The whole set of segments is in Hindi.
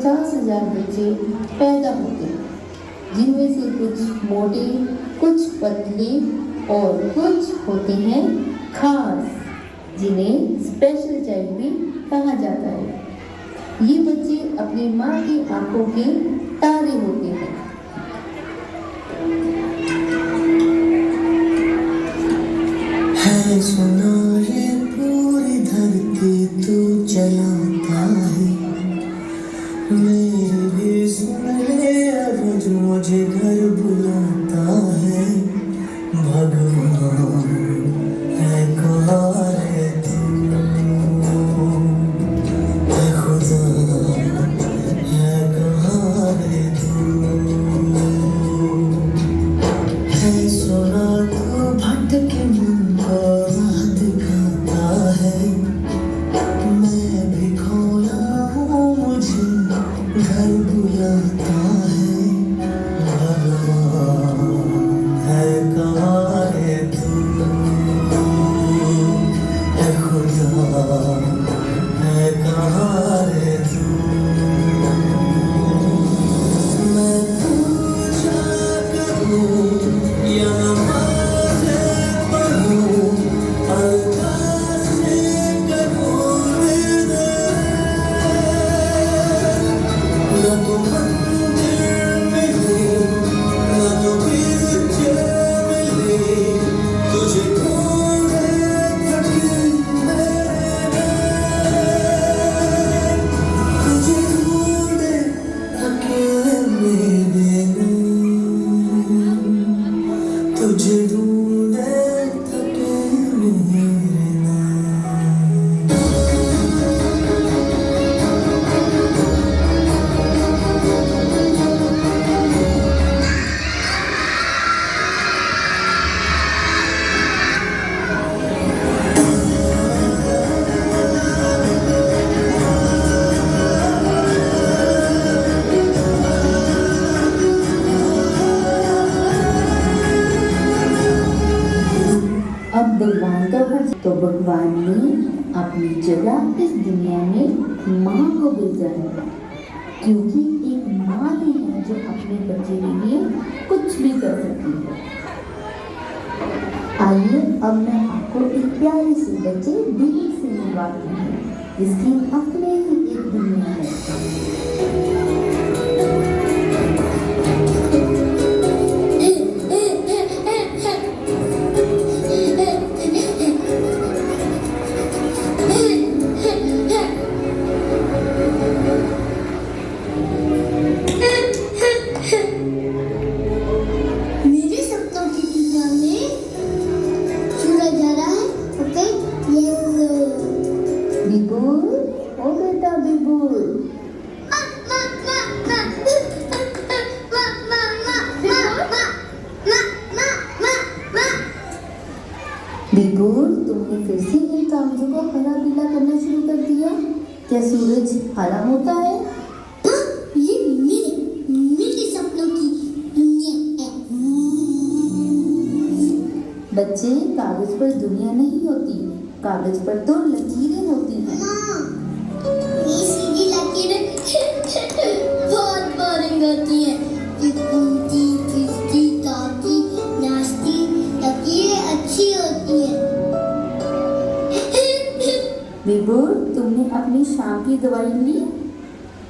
50,000 बच्चे पैदा होते हैं, जिनमें से कुछ मोटे, कुछ पतले और कुछ होते हैं खास, जिन्हें स्पेशल चाइल्ड भी कहा जाता है। ये बच्चे अपनी माँ की आंखों के तारे होते हैं। है सुना ये पूरी धरती तू चलाता है, मेरी भी सुन ले रोज मुझे घर बुलाता है। भगवान है कहाँ है तू, है खुदा है कहाँ है तू। है सुना तू भटके मन को राह दिखाता है, मैं भी खोया हूँ मुझे घर बुलाता है। भगवान है कहाँ है तू, है खुदा है कहाँ है तू। मैं पूजा करूँ या नमाज़ें पढ़ूं, अल्लाह से करूँ विदा, ना तो मंदिर मिले ना तो गिरजे मिले, तुझे ढूंढे थके मेरे, तुझे ढूंढे थके मेरे नैन, तुझे ढूंढे थके मेरे नैन। अब भगवान का घर, तो भगवान ने अपनी जगह इस दुनिया में माँ को भेजा है, क्योंकि एक माँ ही है जो अपने बच्चे के लिए कुछ भी कर सकती है। आइए अब मैं आपको एक प्यारे से बच्चे बिल्ली से मिलवाती हूँ, जिसकी अपने ही एक दुनिया है। मेरे सपनों की दुनिया में सूरज आ रहा है, ओके येलो। बिबुल, ओ बेटा बिबुल, बिबुल, तुमने फिर से इन कागजों को हरा पीला करना शुरू कर दिया। क्या सूरज हरा होता है? ये मेरे सपनों की दुनिया है। बच्चे, कागज पर दुनिया नहीं होती, कागज पर तो लकीरें होती हैं। ये सीधी लकीरें बहुत बोरिंग होती हैं। ये घूमती फिरती गाती नाचती लकीरें अच्छी होती हैं। बिबुल, तुमने अपनी शाम की दवाई ली?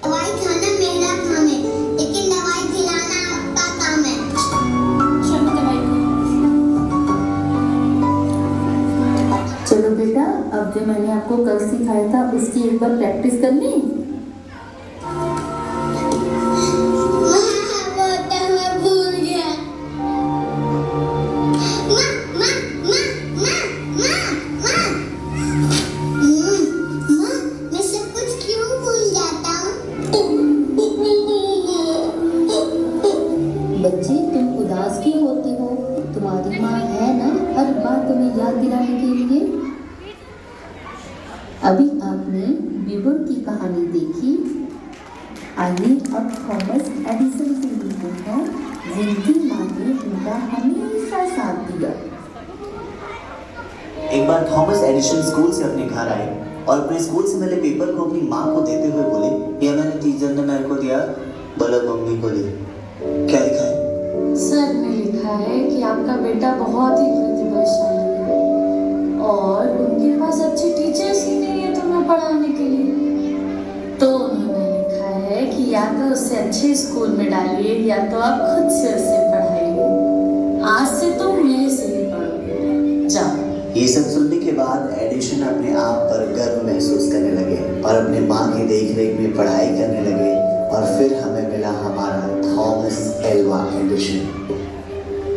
दवाई खाना मेरा काम है, लेकिन दवाई खिलाना आपका काम है। चलो बेटा, अब जो मैंने आपको कल सिखाया था उसकी एक बार प्रैक्टिस कर ली। वो तो मैं भूल गया। मैं सब कुछ क्यों भूल जाता हूँ? बच्चे, तुम उदास क्यों होते हो? तुम्हारी माँ है ना हर बार तुम्हें याद दिलाने के लिए। अभी आपने बिबुल की कहानी देखी। आइए अब थॉमस एडिसन से मिलते हैं, जिनकी माँ ने उनका हमेशा साथ दिया। एक बार थॉमस एडिसन स्कूल से अपने घर आए और अपने स्कूल से मिले पेपर को अपनी माँ को देते हुए बोले, ये मैंने टीचर ने मेरे को अम्मी को दी। क्या लिखा है? सर ने लिखा है कि आपका बेटा बहुत ही प्रतिभाशाली है और उनके पास अच्छे टीचर्स ही नहीं है तुम्हें पढ़ाने के लिए। तो उन्होंने लिखा है कि या तो उसे अच्छे स्कूल में डालिए या तो आप खुद से उसे पढ़ाइए। आज से तुम मेरे से ही पढ़ोगे, जाओ। ये सब सुनने के बाद एडिशन अपने आप पर गर्व महसूस करने लगे और अपने माँ की देखरेख में पढ़ाई करने लगे। और फिर हमें मिला हमारा थॉमस एल्वा एडिशन।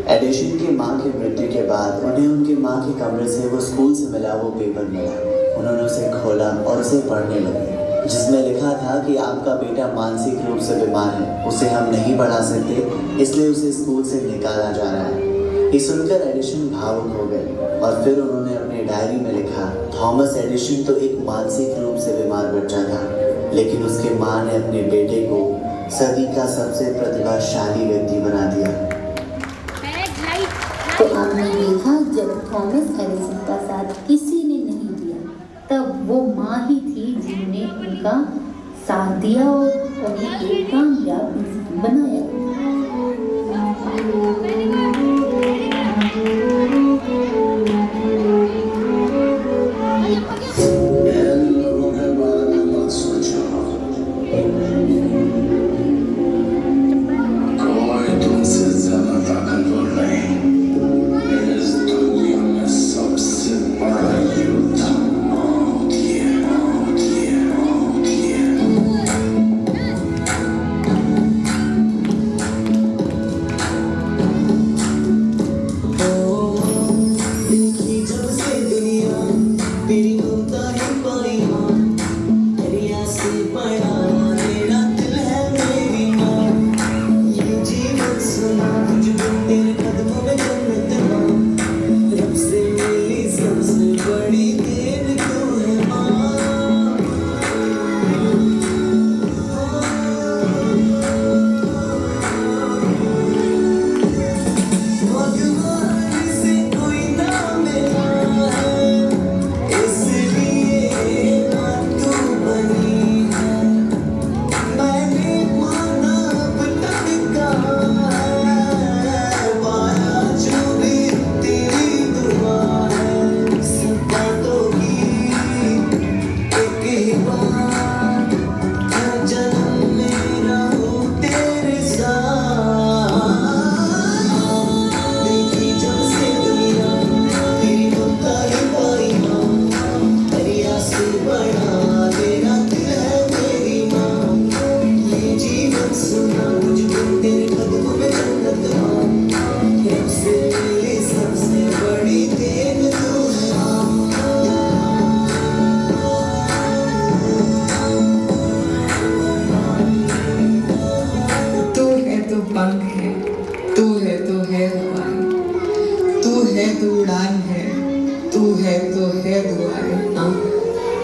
एडिशन की माँ की मृत्यु के बाद उन्हें उनकी माँ के कमरे से वो स्कूल से मिला वो पेपर मिला। उन्होंने उसे खोला और उसे पढ़ने लगे, जिसमें लिखा था कि आपका बेटा मानसिक रूप से बीमार है, उसे हम नहीं पढ़ा सकते, इसलिए उसे स्कूल से निकाला जा रहा है। ये सुनकर एडिशन भावुक हो गए और फिर उन्होंने अपनी डायरी में लिखा, थॉमस एडिशन तो एक मानसिक रूप से बीमार बच्चा था, लेकिन उसके माँ ने अपने बेटे को सदी का सबसे प्रतिभाशाली व्यक्ति बना दिया। तो आपने देखा, जब थॉमस एडिसन का साथ किसी ने नहीं दिया, तब वो माँ ही थी जिन्होंने उनका साथ दिया और उन्हें एक कामयाब इंसान बनाया।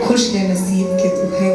खुश है नसीब के तू है